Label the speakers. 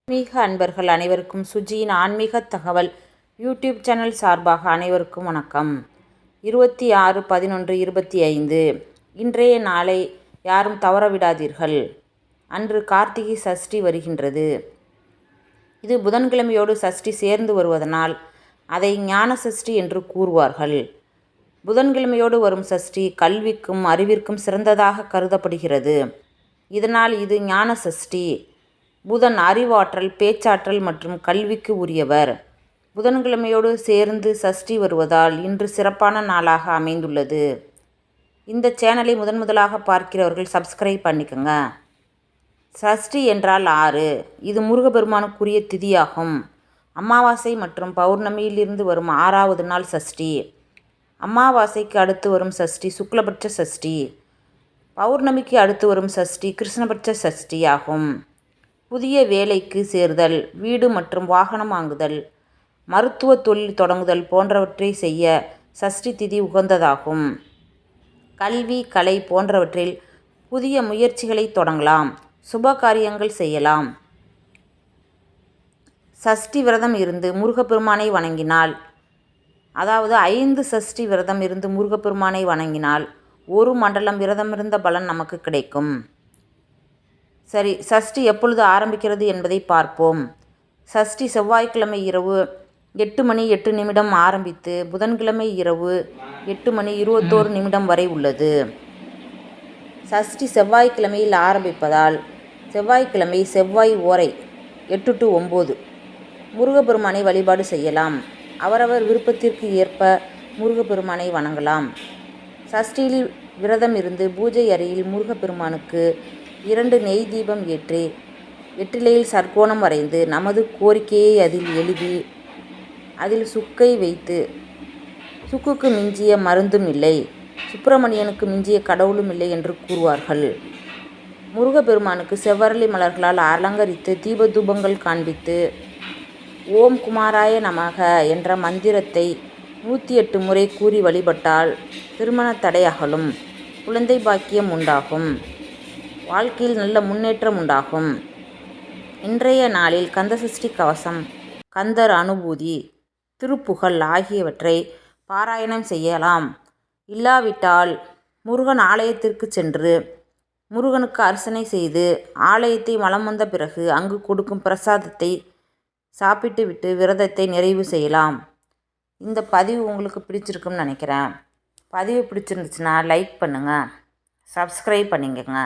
Speaker 1: ஆன்மீக அன்பர்கள் அனைவருக்கும் சுஜியின் ஆன்மீக தகவல் யூடியூப் சேனல் சார்பாக அனைவருக்கும் வணக்கம். 26/11/25 இன்றைய நாளை யாரும் தவறவிடாதீர்கள். அன்று கார்த்திகை சஷ்டி வருகின்றது. இது புதன்கிழமையோடு சஷ்டி சேர்ந்து வருவதனால் அதை ஞான சஷ்டி என்று கூறுவார்கள். புதன்கிழமையோடு வரும் சஷ்டி கல்விக்கும் அறிவிற்கும் சிறந்ததாக கருதப்படுகிறது. இதனால் இது ஞான சஷ்டி. புதன் அறிவாற்றல், பேச்சாற்றல் மற்றும் கல்விக்கு உரியவர். புதன்கிழமையோடு சேர்ந்து சஷ்டி வருவதால் இன்று சிறப்பான நாளாக அமைந்துள்ளது. இந்த சேனலை முதலாக பார்க்கிறவர்கள் சப்ஸ்கிரைப் பண்ணிக்கோங்க. சஷ்டி என்றால் 6. இது முருகப்பெருமானுக்குரிய திதியாகும். அமாவாசை மற்றும் பௌர்ணமியிலிருந்து வரும் 6வது நாள் சஷ்டி. அமாவாசைக்கு அடுத்து வரும் சஷ்டி சுக்லபட்ச சஷ்டி. பௌர்ணமிக்கு அடுத்து வரும் சஷ்டி கிருஷ்ணபட்ச சஷ்டி ஆகும். புதிய வேலைக்கு சேர்தல், வீடு மற்றும் வாகனம் வாங்குதல், மருத்துவ தொழில் தொடங்குதல் போன்றவற்றை செய்ய சஷ்டி திதி உகந்ததாகும். கல்வி, கலை போன்றவற்றில் புதிய முயற்சிகளை தொடங்கலாம். சுப காரியங்கள் செய்யலாம். சஷ்டி விரதம் இருந்து முருகப்பெருமானை வணங்கினால், அதாவது 5 சஷ்டி விரதம் இருந்து முருகப்பெருமானை வணங்கினால் 1 மண்டலம் விரதமிருந்த பலன் நமக்கு கிடைக்கும். சரி, சஷ்டி எப்பொழுது ஆரம்பிக்கிறது என்பதை பார்ப்போம். சஷ்டி செவ்வாய்க்கிழமை இரவு 8:08 ஆரம்பித்து புதன்கிழமை இரவு 8:21 வரை உள்ளது. சஷ்டி செவ்வாய்க்கிழமையில் ஆரம்பிப்பதால் செவ்வாய்க்கிழமை செவ்வாய் ஓரை 8 to 9 முருகப்பெருமானை வழிபாடு செய்யலாம். அவரவர் விருப்பத்திற்கு ஏற்ப முருகப்பெருமானை வணங்கலாம். சஷ்டியில் விரதம் இருந்து பூஜை அறையில் முருகப்பெருமானுக்கு 2 நெய் தீபம் ஏற்றி வெற்றிலையில் சர்க்கோணம் வரைந்து நமது கோரிக்கையை அதில் எழுதி அதில் சுக்கை வைத்து, சுக்குக்கு மிஞ்சிய மருந்தும் இல்லை, சுப்பிரமணியனுக்கு மிஞ்சிய கடவுளும் இல்லை என்று கூறுவார்கள். முருகப்பெருமானுக்கு செவ்வரளி மலர்களால் அலங்கரித்து தீப தூபங்கள் காண்பித்து ஓம் குமாராய நமக என்ற மந்திரத்தை 108 முறை கூறி வழிபட்டால் திருமண தடை அகலும், குழந்தை பாக்கியம் உண்டாகும், வாழ்க்கையில் நல்ல முன்னேற்றம் உண்டாகும். இன்றைய நாளில் கந்தசஷ்டி கவசம், கந்தர் அனுபூதி, திருப்புகழ் ஆகியவற்றை பாராயணம் செய்யலாம். இல்லாவிட்டால் முருகன் ஆலயத்திற்கு சென்று முருகனுக்கு அர்ச்சனை செய்து ஆலயத்தை வலம் வந்த பிறகு அங்கு கொடுக்கும் பிரசாதத்தை சாப்பிட்டு விட்டு விரதத்தை நிறைவு செய்யலாம். இந்த பதிவு உங்களுக்கு பிடிச்சிருக்குன்னு நினைக்கிறேன். பதிவு பிடிச்சிருந்துச்சுன்னா லைக் பண்ணுங்கள், சப்ஸ்கிரைப் பண்ணிக்கோங்க.